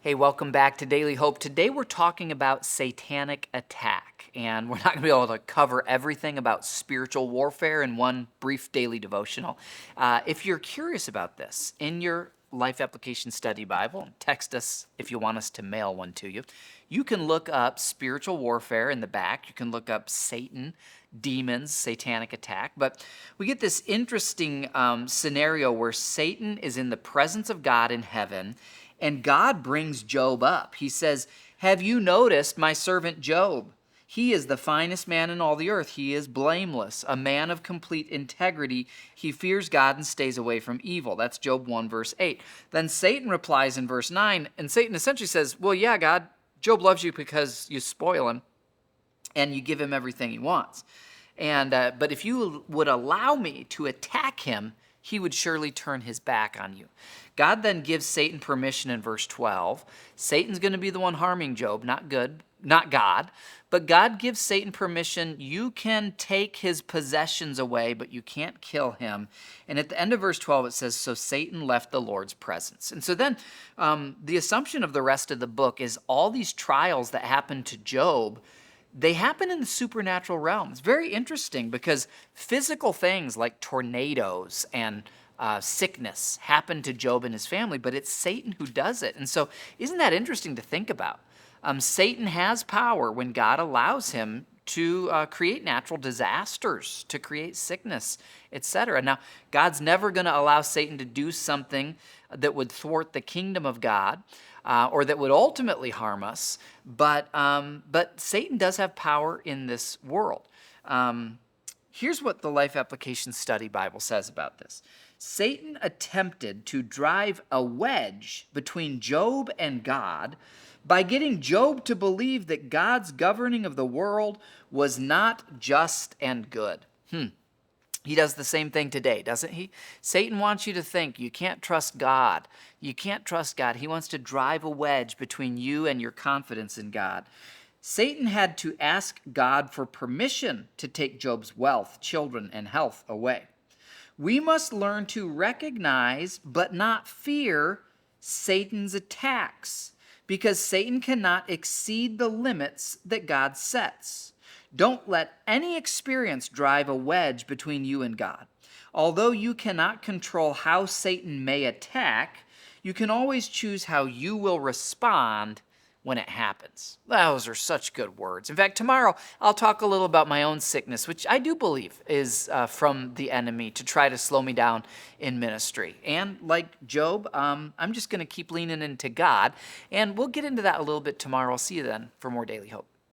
Hey, welcome back to Daily Hope. Today we're talking about satanic attack, and we're not going to be able to cover everything about spiritual warfare in one brief daily devotional. If you're curious about this, in your Life Application Study Bible, text us if you want us to mail one to you. You can look up spiritual warfare in the back. You can look up Satan, demons, satanic attack. But we get this interesting scenario where Satan is in the presence of God in heaven, and God brings Job up. He says, "Have you noticed my servant Job? He is the finest man in all the earth. He is blameless, a man of complete integrity. He fears God and stays away from evil." That's Job 1, verse 8. Then Satan replies in verse 9, and Satan essentially says, "Well, yeah, God, Job loves you because you spoil him and you give him everything he wants. But if you would allow me to attack him, he would surely turn his back on you." God then gives Satan permission in verse 12. Satan's going to be the one harming Job, not God. But God gives Satan permission. You can take his possessions away, but you can't kill him. And at the end of verse 12, it says, "So Satan left the Lord's presence." And so then the assumption of the rest of the book is all these trials that happen to Job, they happen in the supernatural realm. It's very interesting because physical things like tornadoes and sickness happen to Job and his family, but it's Satan who does it. And so isn't that interesting to think about? Satan has power when God allows him to create natural disasters, to create sickness, etc. Now, God's never going to allow Satan to do something that would thwart the kingdom of God or that would ultimately harm us, but Satan does have power in this world. Here's what the Life Application Study Bible says about this. Satan attempted to drive a wedge between Job and God by getting Job to believe that God's governing of the world was not just and good. He does the same thing today, doesn't he? Satan wants you to think you can't trust God. You can't trust God. He wants to drive a wedge between you and your confidence in God. Satan had to ask God for permission to take Job's wealth, children, and health away. We must learn to recognize but not fear Satan's attacks, because Satan cannot exceed the limits that God sets. Don't let any experience drive a wedge between you and God. Although you cannot control how Satan may attack, you can always choose how you will respond when it happens. Those are such good words. In fact, tomorrow I'll talk a little about my own sickness, which I do believe is from the enemy to try to slow me down in ministry. And like Job, I'm just going to keep leaning into God, and we'll get into that a little bit tomorrow. I'll see you then for more Daily Hope.